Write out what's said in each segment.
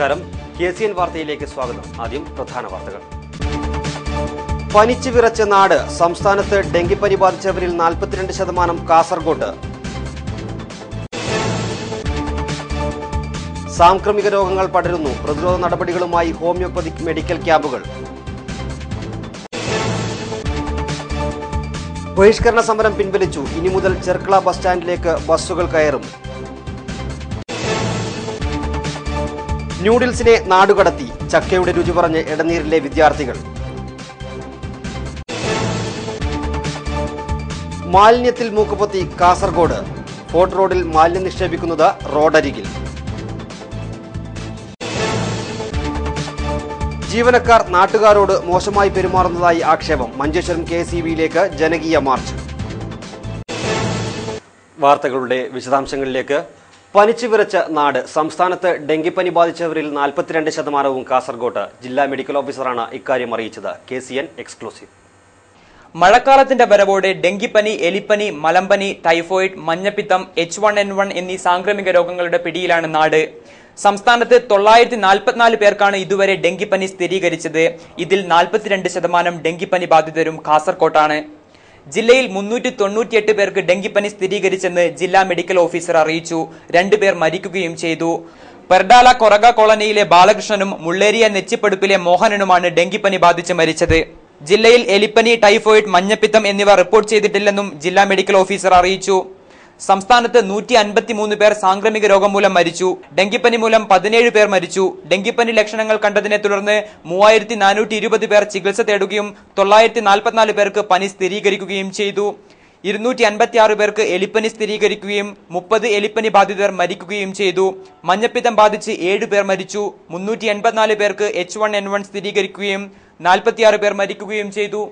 നമസ്കാരം. KCN വാർത്തയിലേക്ക് സ്വാഗതം. ആദ്യം പ്രധാന വാർത്തകൾ. പനിച്ചു വിറച്ച നാട്. സംസ്ഥാനത്ത് ഡെങ്കിപ്പനി ബാധിച്ചവരിൽ 42% കാസർഗോഡ്. സാംക്രമിക രോഗങ്ങൾ പടരുന്നു. പ്രതിരോധ നടപടികളുമായി ഹോമിയോപ്പതിക് മെഡിക്കൽ ക്യാമ്പുകൾ. ബഹിഷ്കരണ സമരം പിൻവലിച്ചു. ഇനി മുതൽ ചെർക്കള ബസ് സ്റ്റാൻഡിലേക്ക് ബസ്സുകൾ കയറും. ന്യൂഡിൽസിനെ നാടുകടത്തി. ചക്കയുടെ രുചി പറഞ്ഞ് ഇടനീരിലെ വിദ്യാർത്ഥികൾ. മാലിന്യത്തിൽ മൂക്കുപൊത്തി കാസർഗോഡ്. ഫോർട്ട് റോഡിൽ മാലിന്യം നിക്ഷേപിക്കുന്നത് റോഡരികിൽ. ജീവനക്കാർ നാട്ടുകാരോട് മോശമായി പെരുമാറുന്നതായി ആക്ഷേപം. മഞ്ചേശ്വരം KCBയിലേക്ക് ജനകീയ മാർച്ച്. വാർത്തകളുടെ വിശദാംശങ്ങളിലേക്ക്. പനിച്ചു വിറച്ച നാട്. സംസ്ഥാനത്ത് ഡെങ്കിപ്പനി ബാധിച്ചവരിൽ 42% കാസർഗോഡ്. ജില്ലാ മെഡിക്കൽ ഓഫീസറാണ് ഇക്കാര്യം അറിയിച്ചത്. KCN exclusive. മഴക്കാലത്തിന്റെ വരവോടെ ഡെങ്കിപ്പനി, എലിപ്പനി, മലമ്പനി, ടൈഫോയിഡ്, മഞ്ഞപ്പിത്തം, H1N1 എന്നീ സാംക്രമിക രോഗങ്ങളുടെ പിടിയിലാണ് നാട്. സംസ്ഥാനത്ത് 944 പേർക്കാണ് ഇതുവരെ ഡെങ്കിപ്പനി സ്ഥിരീകരിച്ചത്. ഇതിൽ 42% ഡെങ്കിപ്പനി ബാധിതരും കാസർകോട്ടാണ്. ജില്ലയിൽ 398 പേർക്ക് ഡെങ്കിപ്പനി സ്ഥിരീകരിച്ചെന്ന് ജില്ലാ മെഡിക്കൽ ഓഫീസർ അറിയിച്ചു. 2 പേർ മരിക്കുകയും ചെയ്തു. പെർഡാല കൊറഗ കോളനിയിലെ ബാലകൃഷ്ണനും മുള്ളേരിയ നെച്ചിപ്പടുപ്പിലെ മോഹനനുമാണ് ഡെങ്കിപ്പനി ബാധിച്ച് മരിച്ചത്. ജില്ലയിൽ എലിപ്പനി, ടൈഫോയിഡ്, മഞ്ഞപ്പിത്തം എന്നിവ റിപ്പോർട്ട് ചെയ്തിട്ടില്ലെന്നും ജില്ലാ മെഡിക്കൽ ഓഫീസർ അറിയിച്ചു. സംസ്ഥാനത്ത് 153 പേർ സാംക്രമിക രോഗം മൂലം മരിച്ചു. ഡെങ്കിപ്പനി മൂലം 17 പേർ മരിച്ചു. ഡെങ്കിപ്പനി ലക്ഷണങ്ങൾ കണ്ടതിനെ തുടർന്ന് 3420 പേർ ചികിത്സ തേടുകയും 944 പേർക്ക് പനി സ്ഥിരീകരിക്കുകയും ചെയ്തു. 256 പേർക്ക് എലിപ്പനി സ്ഥിരീകരിക്കുകയും 30 എലിപ്പനി ബാധിതർ മരിക്കുകയും ചെയ്തു. മഞ്ഞപ്പിത്തം ബാധിച്ച് 7 പേർ മരിച്ചു. 384 പേർക്ക് H1N1 സ്ഥിരീകരിക്കുകയും 46 പേർ മരിക്കുകയും ചെയ്തു.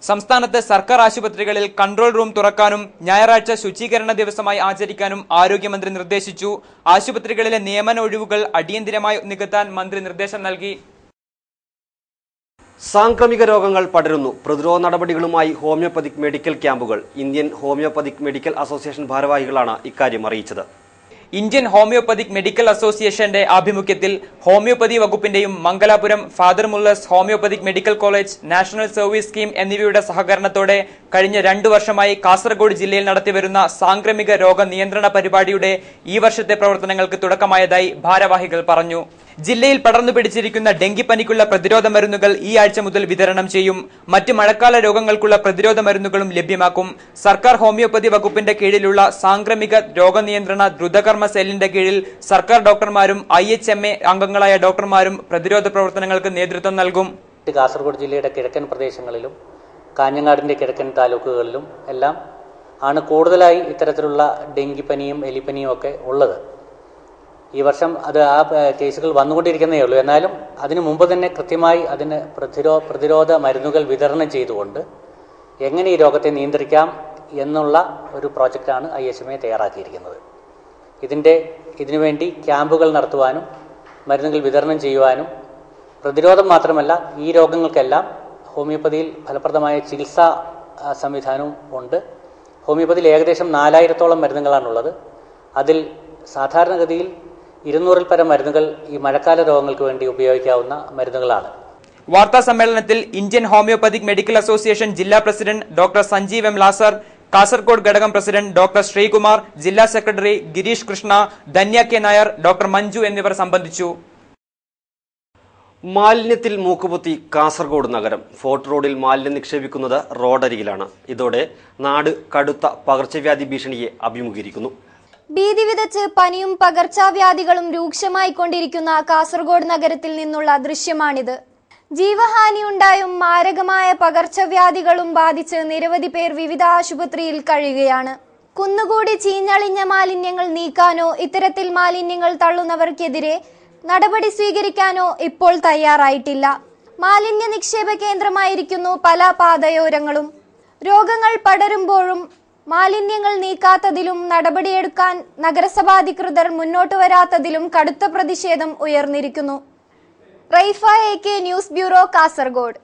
സംസ്ഥാനത്ത് സർക്കാർ ആശുപത്രികളിൽ കൺട്രോൾ റൂം തുറക്കാനും ഞായറാഴ്ച ശുചീകരണ ദിവസമായി ആചരിക്കാനും ആരോഗ്യമന്ത്രി നിർദ്ദേശിച്ചു. ആശുപത്രികളിലെ നിയമന ഒഴിവുകൾ അടിയന്തിരമായി നികത്താൻ മന്ത്രി നിർദ്ദേശം നൽകി. സാംക്രമിക രോഗങ്ങൾ പടരുന്നു. പ്രതിരോധ നടപടികളുമായി ഹോമിയോപ്പതിക് മെഡിക്കൽ ക്യാമ്പുകൾ. ഇന്ത്യൻ ഹോമിയോപ്പതിക് മെഡിക്കൽ അസോസിയേഷൻ ഭാരവാഹികളാണ് ഇക്കാര്യം അറിയിച്ചത്. ഇന്ത്യൻ ഹോമിയോപ്പതിക് മെഡിക്കൽ അസോസിയേഷന്റെ ആഭിമുഖ്യത്തിൽ ഹോമിയോപ്പതി വകുപ്പിന്റെയും Mangalapuram father Muller's homoeopathic medical college, national service scheme എന്നിവയുടെ സഹകരണത്തോടെ കഴിഞ്ഞ 2 വർഷമായി കാസർഗോഡ് ജില്ലയിൽ നടത്തിവരുന്ന സാംക്രമിക രോഗ നിയന്ത്രണ പരിപാടിയുടെ ഈ വർഷത്തെ പ്രവർത്തനങ്ങൾക്ക് തുടക്കമായതായി ഭാരവാഹികൾ പറഞ്ഞു. ജില്ലയിൽ പടർന്നു പിടിച്ചിരിക്കുന്ന ഡെങ്കിപ്പനിക്കുള്ള പ്രതിരോധ മരുന്നുകൾ ഈ ആഴ്ച മുതൽ വിതരണം ചെയ്യും. മറ്റ് മഴക്കാല രോഗങ്ങൾക്കുള്ള പ്രതിരോധ മരുന്നുകളും ലഭ്യമാക്കും. സർക്കാർ ഹോമിയോപ്പതി വകുപ്പിന്റെ കീഴിലുള്ള സാംക്രമിക രോഗനിയന്ത്രണ ദ്രുതകർമ്മ സെല്ലിന്റെ കീഴിൽ സർക്കാർ ഡോക്ടർമാരും IHMA അംഗങ്ങളായ ഡോക്ടർമാരും പ്രതിരോധ പ്രവർത്തനങ്ങൾക്ക് നേതൃത്വം നൽകും. കാസർഗോഡ് ജില്ലയുടെ കിഴക്കൻ പ്രദേശങ്ങളിലും കാഞ്ഞങ്ങാടിന്റെ കിഴക്കൻ താലൂക്കുകളിലും എല്ലാം ആണ് കൂടുതലായി ഇത്തരത്തിലുള്ള ഡെങ്കിപ്പനിയും എലിപ്പനിയും ഒക്കെ ഉള്ളത്. ഈ വർഷം ആ കേസുകൾ വന്നുകൊണ്ടിരിക്കുന്നേ ഉള്ളൂ. എന്നാലും അതിനു മുമ്പ് തന്നെ കൃത്യമായി അതിന് പ്രതിരോധ മരുന്നുകൾ വിതരണം ചെയ്തുകൊണ്ട് എങ്ങനെ ഈ രോഗത്തെ നിയന്ത്രിക്കാം എന്നുള്ള ഒരു പ്രോജക്റ്റാണ് IHMA തയ്യാറാക്കിയിരിക്കുന്നത്. ഇതിനുവേണ്ടി ക്യാമ്പുകൾ നടത്തുവാനും മരുന്നുകൾ വിതരണം ചെയ്യുവാനും പ്രതിരോധം മാത്രമല്ല ഈ രോഗങ്ങൾക്കെല്ലാം ഹോമിയോപ്പതിയിൽ ഫലപ്രദമായ ചികിത്സാ സംവിധാനവും ഉണ്ട്. ഹോമിയോപ്പതിയിൽ ഏകദേശം 4000-ഓളം മരുന്നുകളാണുള്ളത്. അതിൽ സാധാരണഗതിയിൽ 200-ൽ പരം മരുന്നുകൾ ഈ മഴക്കാല രോഗങ്ങൾക്ക് വേണ്ടി ഉപയോഗിക്കാവുന്ന മരുന്നുകളാണ്. വാർത്താ സമ്മേളനത്തിൽ ഇന്ത്യൻ ഹോമിയോപ്പതിക് മെഡിക്കൽ അസോസിയേഷൻ ജില്ലാ പ്രസിഡന്റ് ഡോക്ടർ സഞ്ജീവ് M. ലാസർ, കാസർഗോഡ് ഘടകം പ്രസിഡന്റ് ഡോക്ടർ ശ്രീകുമാർ, ജില്ലാ secretary Girish Krishna, Dhanya K. Nair, doctor Manju എന്നിവർ സംബന്ധിച്ചു. മാലിന്യത്തിൽ മൂക്കുപൊത്തി കാസർഗോഡ് നഗരം. ഫോർട്ട് റോഡിൽ മാലിന്യം നിക്ഷേപിക്കുന്നത് റോഡരികിലാണ്. ഇതോടെ നാട് കടുത്ത പകർച്ചവ്യാധി ഭീഷണിയെ അഭിമുഖീകരിക്കുന്നു. ഭീതി വിതച്ച് പനിയും പകർച്ചവ്യാധികളും രൂക്ഷമായിക്കൊണ്ടിരിക്കുന്ന കാസർഗോഡ് നഗരത്തിൽ നിന്നുള്ള ദൃശ്യമാണിത്. ജീവഹാനിയുണ്ടായും മാരകമായ പകർച്ചവ്യാധികളും ബാധിച്ച് നിരവധി പേർ വിവിധ ആശുപത്രിയിൽ കഴിയുകയാണ്. കുന്നുകൂടി ചീഞ്ഞളിഞ്ഞ മാലിന്യങ്ങൾ നീക്കാനോ ഇത്തരത്തിൽ മാലിന്യങ്ങൾ തള്ളുന്നവർക്കെതിരെ നടപടി സ്വീകരിക്കാനോ ഇപ്പോൾ തയ്യാറായിട്ടില്ല. മാലിന്യ നിക്ഷേപ കേന്ദ്രമായിരിക്കുന്നു പല പാതയോരങ്ങളും. രോഗങ്ങൾ പടരുമ്പോഴും മാലിന്യങ്ങൾ നീക്കാത്തതിലും നടപടിയെടുക്കാൻ നഗരസഭാധികൃതർ മുന്നോട്ട് വരാത്തതിലും കടുത്ത പ്രതിഷേധം ഉയർന്നിരിക്കുന്നു. Raifa AK news bureau, Kasaragod.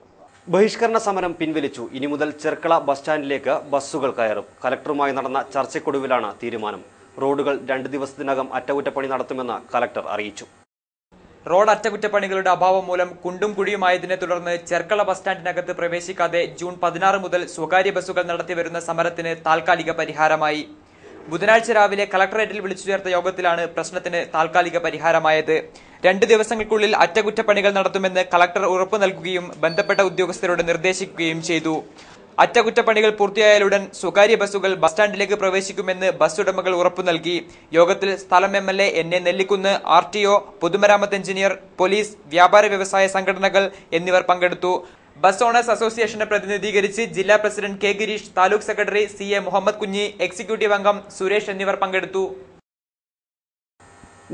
ബഹിഷ്കരണ സമരം പിൻവലിച്ചു. ഇനി മുതൽ ചെർക്കള ബസ് സ്റ്റാൻഡിലേക്ക് ബസ്സുകൾ കയറും. കലക്ടറുമായി നടന്ന ചർച്ചയ്ക്കൊടുവിലാണ് തീരുമാനം. റോഡുകൾ 2 ദിവസത്തിനകം അറ്റകുറ്റപ്പണി നടത്തുമെന്ന് കലക്ടർ അറിയിച്ചു. റോഡ് അറ്റകുറ്റപ്പണികളുടെ അഭാവം മൂലം കുണ്ടും കുഴിയുമായതിനെ തുടർന്ന് ചെർക്കള ബസ് സ്റ്റാൻഡിനകത്ത് പ്രവേശിക്കാതെ ജൂൺ 16 മുതൽ സ്വകാര്യ ബസ്സുകൾ നടത്തിവരുന്ന സമരത്തിന് താൽക്കാലിക പരിഹാരമായി. ബുധനാഴ്ച രാവിലെ കളക്ടറേറ്റിൽ വിളിച്ചു ചേർത്ത യോഗത്തിലാണ് പ്രശ്നത്തിന് താൽക്കാലിക പരിഹാരമായത്. 2 ദിവസങ്ങൾക്കുള്ളിൽ അറ്റകുറ്റപ്പണികൾ നടത്തുമെന്ന് കളക്ടർ ഉറപ്പു നൽകുകയും ബന്ധപ്പെട്ട ഉദ്യോഗസ്ഥരോട് നിർദ്ദേശിക്കുകയും ചെയ്തു. അറ്റകുറ്റപ്പണികൾ പൂർത്തിയായാലുടൻ സ്വകാര്യ ബസ്സുകൾ ബസ് സ്റ്റാൻഡിലേക്ക് പ്രവേശിക്കുമെന്ന് ബസ് ഉടമകൾ ഉറപ്പു നൽകി. യോഗത്തിൽ സ്ഥലം MLA NA നെല്ലിക്കുന്ന്, RTO, പൊതുമരാമത്ത് എഞ്ചിനീയർ, പോലീസ്, വ്യാപാര വ്യവസായ സംഘടനകൾ എന്നിവർ പങ്കെടുത്തു. ബസ് ഓണേഴ്സ് അസോസിയേഷനെ പ്രതിനിധീകരിച്ച് ജില്ലാ president K Girish, taluk secretary CA Muhammad Kunhi, executive അംഗം സുരേഷ് എന്നിവർ പങ്കെടുത്തു.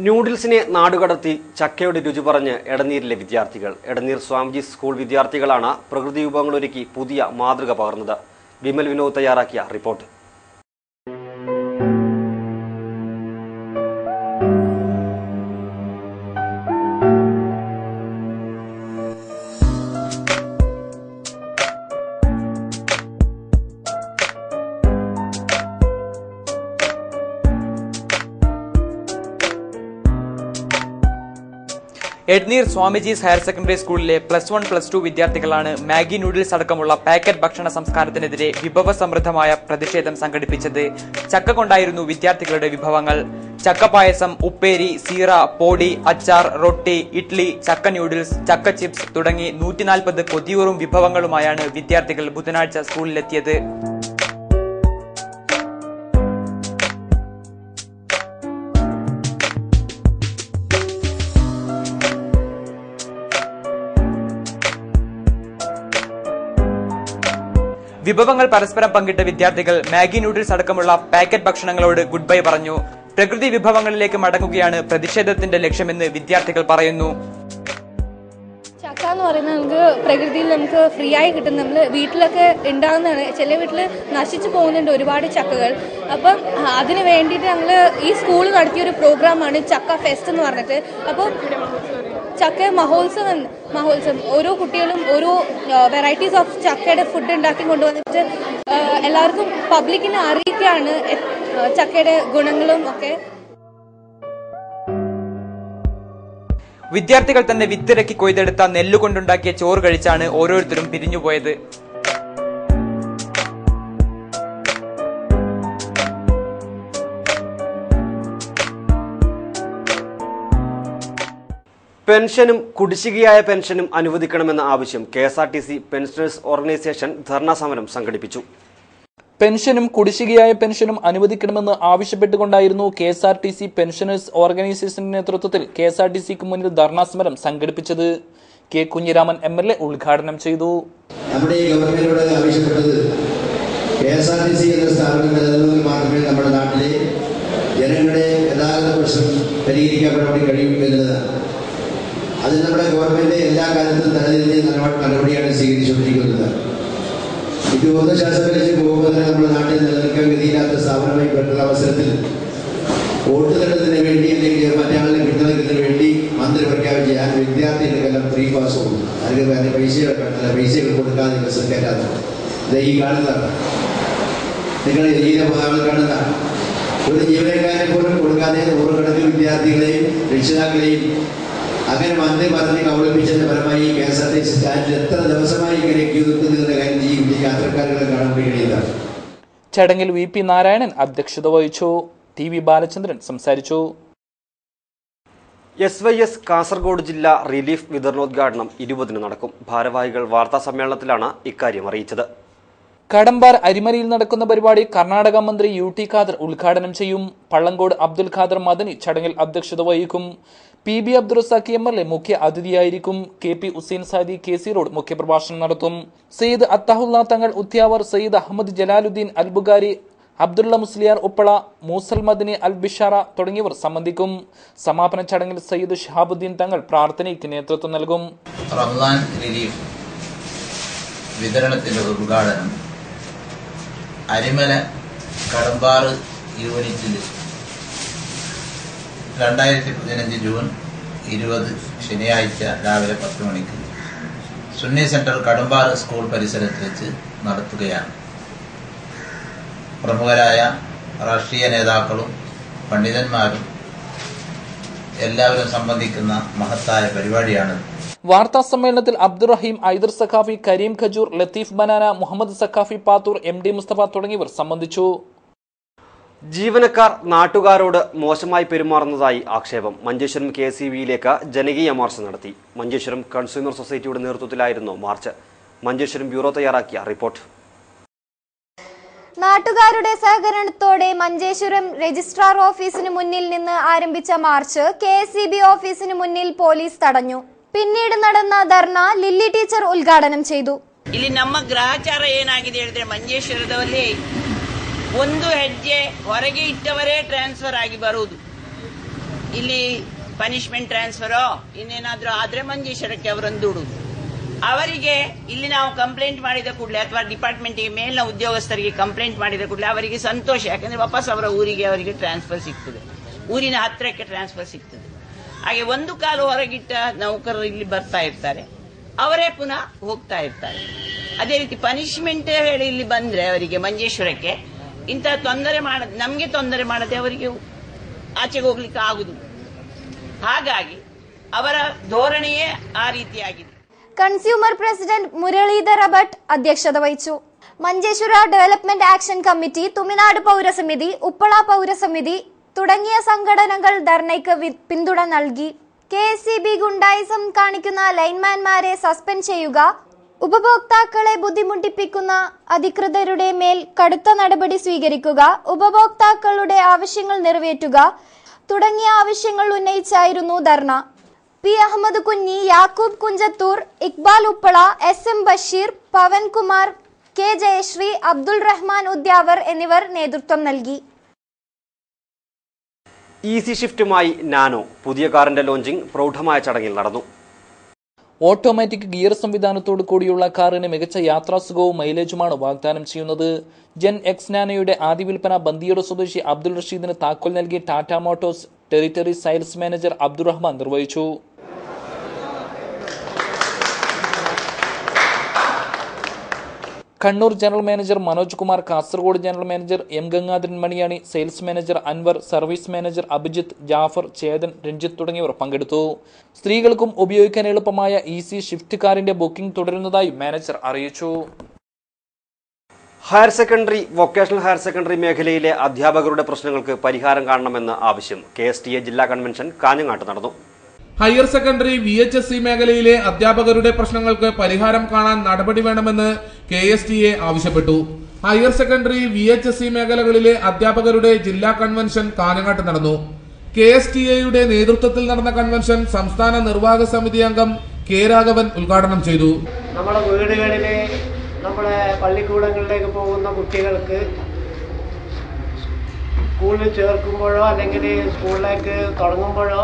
ന്യൂഡിൽസിനെ നാടുകടത്തി ചക്കയുടെ രുചി പറഞ്ഞ് എടനീരിലെ വിദ്യാർത്ഥികൾ. എടനീർ സ്വാമിജി സ്കൂൾ വിദ്യാർത്ഥികളാണ് പ്രകൃതി വിഭവങ്ങളൊരുക്കി പുതിയ മാതൃക പകർന്നത്. വിമൽ വിനോദ് തയ്യാറാക്കിയ റിപ്പോർട്ട്. എഡ്നീർ സ്വാമിജീസ് ഹയർ സെക്കൻഡറി സ്കൂളിലെ +1, +2 വിദ്യാർത്ഥികളാണ് മാഗി നൂഡിൽസ് അടക്കമുള്ള പാക്കറ്റ് ഭക്ഷണ സംസ്കാരത്തിനെതിരെ വിഭവസമൃദ്ധമായ പ്രതിഷേധം സംഘടിപ്പിച്ചത്. ചക്ക കൊണ്ടായിരുന്നു വിദ്യാർത്ഥികളുടെ വിഭവങ്ങൾ. ചക്കപ്പായസം, ഉപ്പേരി, സീറ, പോടി, അച്ചാർ, റൊട്ടി, ഇഡ്ലി, ചക്ക നൂഡിൽസ്, ചക്ക ചിപ്സ് തുടങ്ങി 140 കൊതിയൂറും വിഭവങ്ങളുമായാണ് വിദ്യാർത്ഥികൾ ബുധനാഴ്ച സ്കൂളിലെത്തിയത്. വിഭവങ്ങൾ പരസ്പരം പങ്കിട്ട വിദ്യാർത്ഥികൾ മാഗി നൂഡിൽസ് അടക്കമുള്ള പാക്കറ്റ് ഭക്ഷണങ്ങളോട് ഗുഡ് ബൈ പറഞ്ഞു. പ്രകൃതി വിഭവങ്ങളിലേക്ക് മടങ്ങുകയാണ് പ്രതിഷേധത്തിന്റെ ലക്ഷ്യമെന്ന് വിദ്യാർത്ഥികൾ പറയുന്നു. ചക്ക എന്ന് പറയുന്നത് നമുക്ക് പ്രകൃതിയിൽ നമുക്ക് ഫ്രീ ആയി കിട്ടും. നമ്മൾ വീട്ടിലൊക്കെ ഉണ്ടാകുന്നതാണ്. ചില വീട്ടിൽ നശിച്ചു പോകുന്നുണ്ട് ഒരുപാട് ചക്കകൾ. അപ്പം അതിന് വേണ്ടിയിട്ട് ഞങ്ങൾ ഈ സ്കൂൾ നടത്തിയൊരു പ്രോഗ്രാമാണ് ചക്ക ഫെസ്റ്റ് എന്ന് പറഞ്ഞിട്ട്. അപ്പോൾ ചക്ക മഹോത്സവം ഓരോ കുട്ടികളും ഓരോ വെറൈറ്റീസ് ഓഫ് ചക്കയുടെ ഫുഡ് ഉണ്ടാക്കി കൊണ്ടുവന്നിട്ട് എല്ലാവർക്കും പബ്ലിക്കിനെ അറിയിക്കുകയാണ് ചക്കയുടെ ഗുണങ്ങളും ഒക്കെ. വിദ്യാർത്ഥികൾ തന്നെ വിത്തിറക്കി കൊയ്തെടുത്ത നെല്ലുകൊണ്ടുണ്ടാക്കിയ ചോറ് കഴിച്ചാണ് ഓരോരുത്തരും പിരിഞ്ഞുപോയത്. പെൻഷനും കുടിശ്ശികയായ പെൻഷനും അനുവദിക്കണമെന്ന ആവശ്യം KSRTC പെൻഷനേഴ്സ് ഓർഗനൈസേഷൻ ധർണാ സമരം സംഘടിപ്പിച്ചു. പെൻഷനും കുടിശ്ശികയായ പെൻഷനും അനുവദിക്കണമെന്ന് ആവശ്യപ്പെട്ടുകൊണ്ടായിരുന്നു KSRTC പെൻഷനേഴ്സ് ഓർഗനൈസേഷന്റെ നേതൃത്വത്തിൽ KSRTCക്ക് മുന്നിൽ ധർണാ സമരം സംഘടിപ്പിച്ചത്. K കുഞ്ഞിരാമൻ MLA ഉദ്ഘാടനം ചെയ്തു. നമ്മുടെ ഗവൺമെന്റിനോട് ആവശ്യപ്പെട്ടത് KSRTC എന്ന സ്ഥാപനം നിലനിൽക്കാൻ മാത്രമേ നമ്മുടെ നാട്ടിലെ ജനങ്ങളുടെ ഗതാഗത പ്രശ്നം പരിഹരിക്കപ്പെടാൻ വേണ്ടി കഴിയും എന്നതാണ്. അത് നമ്മുടെ ഗവൺമെന്റ് എല്ലാ കാലത്തും തലതിരിഞ്ഞ് നടപടിയാണ് സ്വീകരിച്ചുകൊണ്ടിരിക്കുന്നത്. ഇത് ബോധശാസ്ത്രത്തിലേക്ക് പോകുമ്പോൾ തന്നെ നമ്മുടെ നാട്ടിൽ നിലനിൽക്കാൻ ഗതിയില്ലാത്ത സ്ഥാപനമായി പെട്ടുള്ള അവസരത്തിൽ വോട്ട് നേടുന്നതിന് വേണ്ടി അല്ലെങ്കിൽ മറ്റാളിനെ കിട്ടുന്നതിന് വേണ്ടി മന്ത്രി പ്രഖ്യാപിച്ച ഞാൻ വിദ്യാർത്ഥികൾക്കെല്ലാം ഫ്രീ പാസ് കൊടുക്കും. അതിന് വേറെ പൈസകൾ കൊടുക്കാതെ ബസ് കയറ്റാതെ ഇത് ഈ കാണുന്നതാണ്. നിങ്ങൾ ഈ കാണുന്നതാണ്. ഒരു ജീവനക്കാരെ പോലും കൊടുക്കാതെ നൂറുകണക്കിന് വിദ്യാർത്ഥികളെയും രക്ഷിതാക്കളെയും അങ്ങനെ മന്ത്രി പറഞ്ഞ് കബളിപ്പിച്ചതിന്റെ ഫലമായി KSRTC സ്റ്റാൻഡിൽ എത്ര ദിവസമായി ഇങ്ങനെ ക്യൂ നിൽക്കുന്നതിന്റെ കാര്യം ഈ യാത്രക്കാരുകളെ കാണാൻ വേണ്ടി കഴിയുന്നതാണ്. ചടങ്ങിൽ VP നാരായണൻ അധ്യക്ഷത വഹിച്ചു. TV ബാലചന്ദ്രൻ സംസാരിച്ചു. SYS കാസർഗോഡ് ജില്ലാ റിലീഫ് വിതരണോദ്ഘാടനം 20-ന് നടക്കും. ഭാരവാഹികൾ വാർത്താ സമ്മേളനത്തിലാണ് ഇക്കാര്യം അറിയിച്ചത്. കടമ്പാർ അരിമലയിൽ നടക്കുന്ന പരിപാടി കർണാടക മന്ത്രി UT ഖാദർ ഉദ്ഘാടനം ചെയ്യും. പള്ളങ്കോട് അബ്ദുൽ ഖാദർ മദനി ചടങ്ങിൽ അധ്യക്ഷത വഹിക്കും. PB അബ്ദുൾ റസാഖ് MLA മുഖ്യ അതിഥിയായിരിക്കും. KP Hussain Saadi KC road മുഖ്യപ്രഭാഷണം നടത്തും. സയ്യിദ് അത്താഹുല്ല തങ്ങൾ ഉത്യാവർ, സയ്യിദ് അഹമ്മദ് ജലാലുദ്ദീൻ അൽബുഗാരി, അബ്ദുള്ള മുസ്ലിയാർ ഉപ്പള, മൂസൽ മദനി അൽ ബിഷാറ തുടങ്ങിയവർ സംബന്ധിക്കും. സമാപന ചടങ്ങിൽ സയ്യിദ് ഷഹാബുദ്ദീൻ തങ്ങൾ പ്രാർത്ഥനയ്ക്ക് നേതൃത്വം നൽകും. റമദാൻ റിലീഫ് വിതരണത്തിന്റെ ഉദ്ഘാടനം അരിമല കടമ്പാറ് യൂണിറ്റിൽ 2015 ജൂൺ 20 ശനിയാഴ്ച രാവിലെ 10 മണിക്ക് സുന്നി സെൻട്രൽ കടമ്പാറ് സ്കൂൾ പരിസരത്ത് വെച്ച് നടത്തുകയാണ്. പ്രമുഖരായ രാഷ്ട്രീയ നേതാക്കളും പണ്ഡിതന്മാരും എല്ലാവരും സംബന്ധിക്കുന്ന മഹത്തായ പരിപാടിയാണ്. വാർത്താ സമ്മേളനത്തിൽ Abdurahim, either Saqafi, Kareem ഖജൂർ, Latheef banana, Muhammad Saqafi Pathur, MD Mustafa തുടങ്ങിയവർ സംബന്ധിച്ചു. ജീവനക്കാർ നാട്ടുകാരോട് മോശമായി പെരുമാറുന്നതായി ആക്ഷേപം. മഞ്ചേശ്വരം KCBയിലേക്ക് ജനകീയ മാർച്ച് നടത്തി. മഞ്ചേശ്വരം കൺസ്യൂമർ സൊസൈറ്റിയുടെ നേതൃത്വത്തിലായിരുന്നു മാർച്ച്. മഞ്ചേശ്വരം ബ്യൂറോ തയ്യാറാക്കിയ റിപ്പോർട്ട്. നാട്ടുകാരുടെ സഹകരണത്തോടെ മഞ്ചേശ്വരം രജിസ്ട്രാർ ഓഫീസിന് മുന്നിൽ നിന്ന് ആരംഭിച്ച മാർച്ച് KCB ഓഫീസിന് മുന്നിൽ പോലീസ് തടഞ്ഞു. പിന്നീട് നടന്ന ധർണ ലില്ലി ടീച്ചർ ഉദ്ഘാടനം ചെയ്തു. ಇಲ್ಲಿ ನಮ್ಮ ಗ್ರಹಚಾರ ಏನಾಗಿದೆ ಹೇಳಿದ್ರೆ ಮಂಜೇಶ್ವರದಲ್ಲಿ ಒಂದು ಹೆಜ್ಜೆ ಹೊರಗೆ ಇಟ್ಟವರೇ ಟ್ರಾನ್ಸ್ಫರ್ ಆಗಿ ಬರುವುದು. ಇಲ್ಲಿ ಪನಿಷ್ಮೆಂಟ್ ಟ್ರಾನ್ಸ್ಫರೋ ಇನ್ನೇನಾದ್ರೂ ಆದ್ರೆ ಮಂಜೇಶ್ವರಕ್ಕೆ ಅವರನ್ನು ದೂಡುವುದು. ಅವರಿಗೆ ಇಲ್ಲಿ ನಾವು ಕಂಪ್ಲೇಂಟ್ ಮಾಡಿದ ಕೂಡಲೇ ಅಥವಾ ಡಿಪಾರ್ಟ್ಮೆಂಟ್ಗೆ ಮೇಲಿನ ಉದ್ಯೋಗಸ್ಥರಿಗೆ ಕಂಪ್ಲೇಂಟ್ ಮಾಡಿದ ಕೂಡಲೇ ಅವರಿಗೆ ಸಂತೋಷ, ಯಾಕಂದ್ರೆ ವಾಪಸ್ ಅವರ ಊರಿಗೆ ಅವರಿಗೆ ಟ್ರಾನ್ಸ್ಫರ್ ಸಿಗ್ತದೆ, ಊರಿನ ಹತ್ತಿರಕ್ಕೆ ಟ್ರಾನ್ಸ್ಫರ್ ಸಿಗ್ತದೆ. ಹಾಗೆ ಒಂದು ಕಾಲು ಹೊರಗಿಟ್ಟ ನೌಕರರು ಇಲ್ಲಿ ಬರ್ತಾ ಇರ್ತಾರೆ, ಅವರೇ ಪುನಃ ಹೋಗ್ತಾ ಇರ್ತಾರೆ. ಅದೇ ರೀತಿ ಪನಿಷ್ಮೆಂಟ್ ಹೇಳಿ ಇಲ್ಲಿ ಬಂದ್ರೆ ಅವರಿಗೆ ಮಂಜೇಶ್ವರಕ್ಕೆ ಇಂಥ ತೊಂದರೆ ನಮಗೆ ತೊಂದರೆ ಮಾಡದೆ ಅವರಿಗೆ ಆಚೆಗೆ ಹೋಗ್ಲಿಕ್ಕೆ ಆಗುದಿಲ್ಲ. ಹಾಗಾಗಿ ಅವರ ಧೋರಣೆಯೇ ಆ ರೀತಿಯಾಗಿದೆ. കൺസ്യൂമർ പ്രസിഡന്റ് മുരളീധര ഭട്ട് അധ്യക്ഷത വഹിച്ചു. Manjeshwar development action committee, Thuminad പൗരസമിതി, ഉപ്പള പൗരസമിതി തുടങ്ങിയ സംഘടനകൾ ധർണയ്ക്ക് പിന്തുണ നൽകി. KCB ഗുണ്ടായിസം കാണിക്കുന്ന ലൈൻമാൻമാരെ സസ്പെൻഡ് ചെയ്യുക, ഉപഭോക്താക്കളെ ബുദ്ധിമുട്ടിപ്പിക്കുന്ന അധികൃതരുടെ മേൽ കടുത്ത നടപടി സ്വീകരിക്കുക, ഉപഭോക്താക്കളുടെ ആവശ്യങ്ങൾ നിറവേറ്റുക തുടങ്ങിയ ആവശ്യങ്ങൾ ഉന്നയിച്ചായിരുന്നു ധർണ. P. അഹമ്മദ് കുഞ്ഞി, യാക്കൂബ് കുഞ്ചത്തൂർ, ഇക്ബാൽ ഉപ്പള, SM ബഷീർ, പവൻകുമാർ, K. ജയശ്രീ, അബ്ദുൾ റഹ്മാൻ ഉദ്യാവർ എന്നിവർ നേതൃത്വം നൽകി. ഈസി ഷിഫ്റ്റുമായി നാനോ പുതിയ കാറിന്റെ ലോഞ്ചിംഗ് പ്രൗഢമായ ചടങ്ങിൽ നടന്നു. ഓട്ടോമാറ്റിക് ഗിയർ സംവിധാനത്തോടു കൂടിയുള്ള കാറിന് മികച്ച യാത്രാസുഖവും മൈലേജുമാണ് വാഗ്ദാനം ചെയ്യുന്നത്. ജെൻ X നാനോയുടെ ആദ്യ വിൽപ്പന ബന്ദിയോട് സ്വദേശി അബ്ദുൾ റഷീദിന് താക്കോൽ നൽകി Tata Motors territory sales manager Abdurahman നിർവഹിച്ചു. Kannur general manager Manoj Kumar, Kasaragod general manager M. Gangadharan Maniyani, sales manager Anwar, service manager Abhijith, Jafar, Chetan, Ranjith തുടങ്ങിയവർ പങ്കെടുത്തു. സ്ത്രീകൾക്കും ഉപയോഗിക്കാൻ എളുപ്പമായ ഈസി ഷിഫ്റ്റ് കാറിന്റെ ബുക്കിംഗ് തുടരുന്നതായി മാനേജർ അറിയിച്ചു. Higher secondary, vocational higher secondary മേഖലയിലെ അധ്യാപകരുടെ പ്രശ്നങ്ങൾക്ക് പരിഹാരം കാണണമെന്ന ആവശ്യം KSTA ജില്ലാ കൺവെൻഷൻ കാഞ്ഞങ്ങാട്ട് നടന്നു. ഹയർ സെക്കൻഡറി VHSC മേഖലയിലെ അധ്യാപകരുടെ പ്രശ്നങ്ങൾക്ക് പരിഹാരം കാണാൻ നടപടി വേണമെന്ന് KSTA ആവശ്യപ്പെട്ടു. ഹയർ സെക്കൻഡറി VHSC മേഖലകളിലെ അധ്യാപകരുടെ ജില്ലാ കൺവെൻഷൻ കാഞ്ഞങ്ങാട്ട് നടന്നു. KSTA നേതൃത്വത്തിൽ നടന്ന കൺവെൻഷൻ സംസ്ഥാന നിർവാഹക സമിതി അംഗം K. രാഘവൻ ഉദ്ഘാടനം ചെയ്തു. നമ്മുടെ വീടുകളിലെ നമ്മുടെ പള്ളിക്കൂടങ്ങളിലേക്ക് പോകുന്ന കുട്ടികൾക്ക് സ്കൂളിൽ ചേർക്കുമ്പോഴോ അല്ലെങ്കിൽ സ്കൂളിലേക്ക് തുടങ്ങുമ്പോഴോ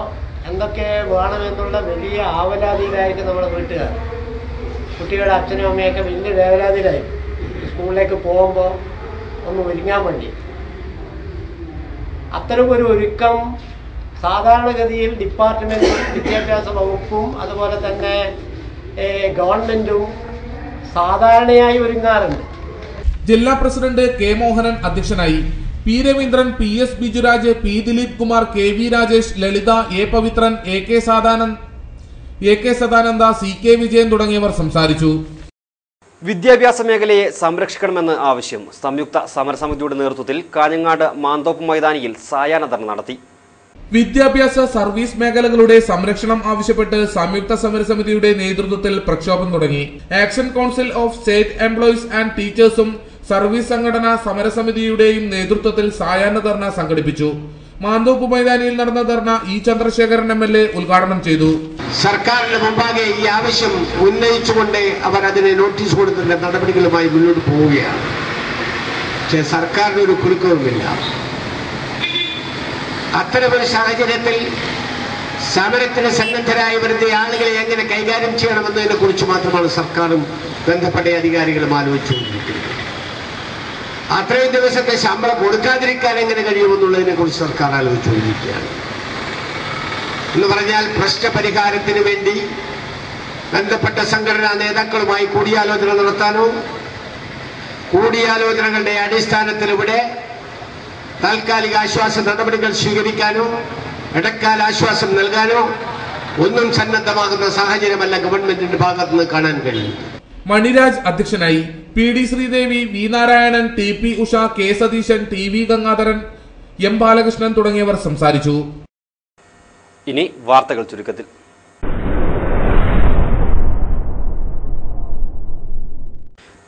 എന്തൊക്കെ വേണമെന്നുള്ള വലിയ ആവലാതിയിലായിരിക്കും നമ്മുടെ വീട്ടുകാർ. കുട്ടികളുടെ അച്ഛനും അമ്മയൊക്കെ വലിയ വേവലാതിയിലായിരിക്കും സ്കൂളിലേക്ക് പോകുമ്പോൾ ഒന്ന് ഒരുങ്ങാൻ വേണ്ടി. അത്തരമൊരു ഒരുക്കം സാധാരണഗതിയിൽ ഡിപ്പാർട്ട്മെൻറ്റും വിദ്യാഭ്യാസ വകുപ്പും അതുപോലെ തന്നെ ഗവൺമെൻറ്റും സാധാരണയായി ഒരുങ്ങാറുണ്ട്. ജില്ലാ പ്രസിഡന്റ് K. മോഹനൻ അധ്യക്ഷനായി. P. Raveendran, PS Bijuraj, P. Dileep Kumar, KV Rajesh, Lalitha, A. Pavithran, AK Sadananda, CK Vijayan തുടങ്ങിയവർ സംസാരിച്ചു. വിദ്യാഭ്യാസ മേഖലയെ സംരക്ഷിക്കണമെന്ന് ആവശ്യം. സംയുക്ത സമരസമിതിയുടെ നേതൃത്വത്തിൽ കാഞ്ഞങ്ങാട് മാന്തോപ്പ് മൈതാനിയിൽ സായാഹ്ന ധർണ നടത്തി. വിദ്യാഭ്യാസ സർവീസ് മേഖലകളുടെ സംരക്ഷണം ആവശ്യപ്പെട്ട് സംയുക്ത സമരസമിതിയുടെ നേതൃത്വത്തിൽ പ്രക്ഷോഭം തുടങ്ങി. Action council of state employees and ടീച്ചേഴ്സും സർവീസ് സംഘടന സമരസമിതിയുടെയും നേതൃത്വത്തിൽ സായാഹ്ന ധർണ സംഘടിപ്പിച്ചു. മാന്തോപ്പ് മൈതാനിയിൽ നടന്ന ധർണ E. ചന്ദ്രശേഖരൻ MLA ഉദ്ഘാടനം ചെയ്തു. സർക്കാരിന് മുമ്പാകെ ഈ ആവശ്യം ഉന്നയിച്ചുകൊണ്ട് അവർ അതിന് നോട്ടീസ് കൊടുക്കുന്ന നടപടികളുമായി മുന്നോട്ട് പോവുകയാണ്. പക്ഷേ സർക്കാരിന് ഒരു കുലുക്കവുമില്ല. അത്തരമൊരു സാഹചര്യത്തിൽ സമരത്തിന് സന്നദ്ധരായി വരുന്ന ആളുകളെ എങ്ങനെ കൈകാര്യം ചെയ്യണമെന്നതിനെ കുറിച്ച് മാത്രമാണ് സർക്കാരും ബന്ധപ്പെട്ട അധികാരികളും ആലോചിച്ചുകൊണ്ടിരിക്കുന്നത്. അത്രയും ദിവസത്തെ ശമ്പളം കൊടുക്കാതിരിക്കാൻ എങ്ങനെ കഴിയുമെന്നുള്ളതിനെ കുറിച്ച് സർക്കാർ ആലോചിച്ചുകൊണ്ടിരിക്കുകയാണ്. എന്ന് പറഞ്ഞാൽ പ്രശ്നപരിഹാരത്തിന് വേണ്ടി ബന്ധപ്പെട്ട സംഘടനാ നേതാക്കളുമായി കൂടിയാലോചന നടത്താനോ കൂടിയാലോചനകളുടെ അടിസ്ഥാനത്തിൽ ഇവിടെ താൽക്കാലിക ആശ്വാസ നടപടികൾ സ്വീകരിക്കാനോ ഇടക്കാല ആശ്വാസം നൽകാനോ ഒന്നും സന്നദ്ധമാകുന്ന സാഹചര്യമല്ല ഗവൺമെന്റിന്റെ ഭാഗത്ത് നിന്ന് കാണാൻ കഴിയും. മണിരാജ് അധ്യക്ഷനായി. PD Sridevi, V Narayanan, TP Usha, K Satheesan, TV Gangadharan, M Balakrishnan തുടങ്ങിയവർ സംസാരിച്ചു. ഇനി വാർത്തകൾ ചുരുക്കത്തിൽ.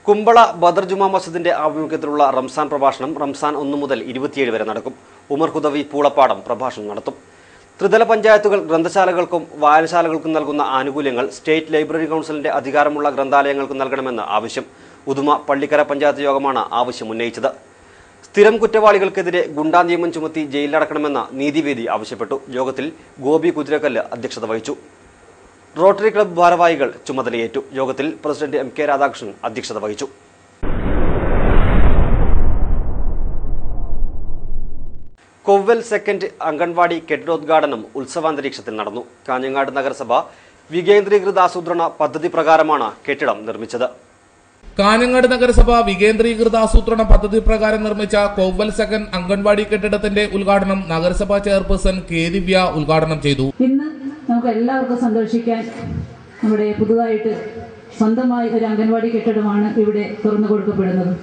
കുമ്പള ബദർ ജുമാ മസ്ജിദിന്റെ ആഭിമുഖ്യത്തിലുള്ള റംസാൻ പ്രഭാഷണം റംസാൻ 1 മുതൽ 27 വരെ നടക്കും. ഉമർ ഹുദവി പൂളപ്പാടം പ്രഭാഷണം നടത്തും. ത്രിതല പഞ്ചായത്തുകൾ ഗ്രന്ഥശാലകൾക്കും വായനശാലകൾക്കും നൽകുന്ന ആനുകൂല്യങ്ങൾ സ്റ്റേറ്റ് ലൈബ്രറി കൗൺസിലിന്റെ അധികാരമുള്ള ഗ്രന്ഥാലയങ്ങൾക്ക് നൽകണമെന്ന് ആവശ്യം. ഉദുമ പള്ളിക്കര പഞ്ചായത്ത് യോഗമാണ് ആവശ്യം ഉന്നയിച്ചത്. സ്ഥിരം കുറ്റവാളികൾക്കെതിരെ ഗുണ്ടാ നിയമം ചുമത്തി ജയിലിലടക്കണമെന്ന് നീതിവേദി ആവശ്യപ്പെട്ടു. യോഗത്തിൽ ഗോപി കുതിരക്കല്ല് അധ്യക്ഷത വഹിച്ചു. റോട്ടറി ക്ലബ്ബ് ഭാരവാഹികൾ ചുമതലയേറ്റു. യോഗത്തിൽ പ്രസിഡന്റ് MK രാധാകൃഷ്ണൻ അധ്യക്ഷത വഹിച്ചു. കൊവ്വൽ സെക്കൻഡ് അംഗൻവാടി കെട്ടിടോദ്ഘാടനം ഉത്സവാന്തരീക്ഷത്തിൽ നടന്നു. കാഞ്ഞങ്ങാട് നഗരസഭ വികേന്ദ്രീകൃത ആസൂത്രണ പദ്ധതി പ്രകാരമാണ് കെട്ടിടം നിർമ്മിച്ചത്. കാഞ്ഞങ്ങാട് നഗരസഭ വികേന്ദ്രീകൃത ആസൂത്രണ പദ്ധതി പ്രകാരം നിർമ്മിച്ച കൊവ്വൽ സെക്കൻഡ് അംഗൻവാടി കെട്ടിടത്തിന്റെ ഉദ്ഘാടനം നഗരസഭാ ചെയർപേഴ്സൺ K ദിവ്യ ഉദ്ഘാടനം ചെയ്തു. ഇന്ന് നമുക്ക് എല്ലാവർക്കും സന്തോഷിക്കാൻ നമ്മുടെ പുതുതായിട്ട് സ്വന്തമായി ഒരു അംഗൻവാടി കെട്ടിടമാണ് ഇവിടെ തുറന്നു കൊടുക്കപ്പെടുന്നത്.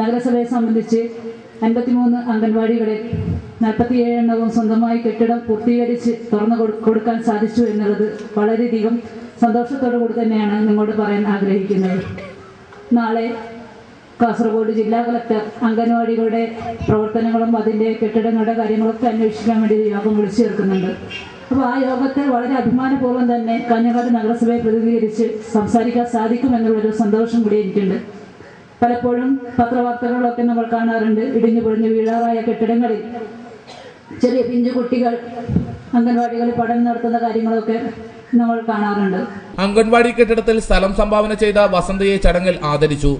നഗരസഭയെ സംബന്ധിച്ച് 53 അംഗൻവാടികളിൽ 47 എണ്ണവും സ്വന്തമായി കെട്ടിടം പൂർത്തീകരിച്ച് തുറന്നു കൊടുക്കാൻ സാധിച്ചു എന്നുള്ളത് വളരെയധികം സന്തോഷത്തോടു കൂടി തന്നെയാണ് നിങ്ങളോട് പറയാൻ ആഗ്രഹിക്കുന്നത്. നാളെ കാസർഗോഡ് ജില്ലാ കളക്ടർ അംഗൻവാടികളുടെ പ്രവർത്തനങ്ങളും അതിൻ്റെ കെട്ടിടങ്ങളുടെ കാര്യങ്ങളൊക്കെ അന്വേഷിക്കാൻ വേണ്ടി യോഗം വിളിച്ചു ചേർക്കുന്നുണ്ട്. അപ്പോൾ ആ യോഗത്തിൽ വളരെ അഭിമാനപൂർവ്വം തന്നെ കാഞ്ഞങ്ങാട് നഗരസഭയെ പ്രതിനിധീകരിച്ച് സംസാരിക്കാൻ സാധിക്കുമെന്നുള്ളൊരു സന്തോഷം കൂടി എനിക്കുണ്ട്. പലപ്പോഴും പത്രവാർത്തകളിലൊക്കെ നമ്മൾ കാണാറുണ്ട്, ഇടിഞ്ഞു പൊളിഞ്ഞു വീഴാറായ കെട്ടിടങ്ങളിൽ ചെറിയ പിഞ്ചു കുട്ടികൾ അംഗൻവാടികളിൽ പഠനം നടത്തുന്ന കാര്യങ്ങളൊക്കെ നമ്മൾ കാണാറുണ്ട്. അംഗൻവാടി കെട്ടിടത്തിൽ സ്ഥലം സംഭാവന ചെയ്ത വസന്തയെ ചടങ്ങിൽ ആദരിച്ചു.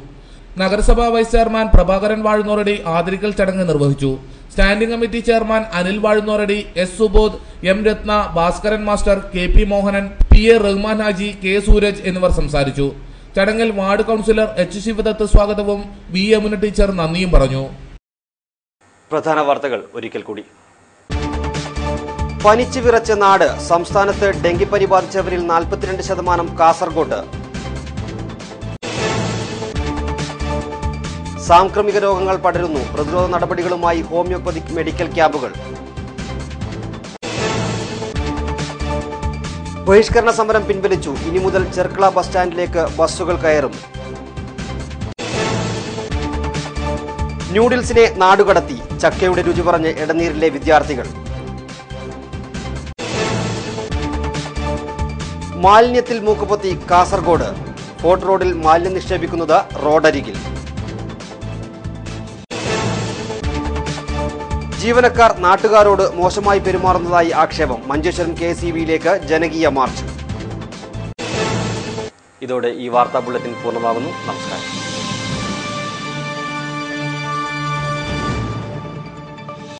നഗരസഭാ വൈസ് ചെയർമാൻ പ്രഭാകരൻ വാഴുന്നോറടി ആദരിക്കൽ ചടങ്ങ് നിർവഹിച്ചു. Standing committee chairman Anil Vazhunnoradi, S Subodh, M Ratna, Bhaskaran master, KP Mohanan, PA Rahman Haji, K Sooraj എന്നിവർ സംസാരിച്ചു. ചടങ്ങിൽ വാർഡ് കൗൺസിലർ H ശിവദത്ത് സ്വാഗതവും V യമുന ടീച്ചർ നന്ദിയും പറഞ്ഞു. പ്രധാന വാർത്തകൾ ഒരിക്കൽ കൂടി. പനിച്ചു വിറച്ച നാട്. സംസ്ഥാനത്ത് ഡെങ്കിപ്പനി ബാധിച്ചവരിൽ 42% കാസർഗോഡ്. സാംക്രമിക രോഗങ്ങൾ പടരുന്നു. പ്രതിരോധ നടപടികളുമായി ഹോമിയോപ്പതിക് മെഡിക്കൽ ക്യാമ്പുകൾ. ബഹിഷ്കരണ സമരം പിൻവലിച്ചു. ഇനി മുതൽ ചെർക്കള ബസ് സ്റ്റാൻഡിലേക്ക് ബസ്സുകൾ കയറും. ന്യൂഡിൽസിനെ നാടുകടത്തി. ചക്കയുടെ രുചി പറഞ്ഞ് ഇടനീരിലെ വിദ്യാർത്ഥികൾ. മാലിന്യത്തിൽ മൂക്കുപൊത്തി കാസർഗോഡ്. ഫോർട്ട് റോഡിൽ മാലിന്യം നിക്ഷേപിക്കുന്നത് റോഡരികിൽ. ജീവനക്കാർ നാട്ടുകാരോട് മോശമായി പെരുമാറുന്നതായി ആക്ഷേപം. മഞ്ചേശ്വരം KSEBയിലേക്ക് ജനകീയ മാർച്ച്. ഇതോടെ ഈ വാർത്താ ബുള്ളറ്റിൻ പൂർണ്ണമാകുന്നു. നമസ്കാരം.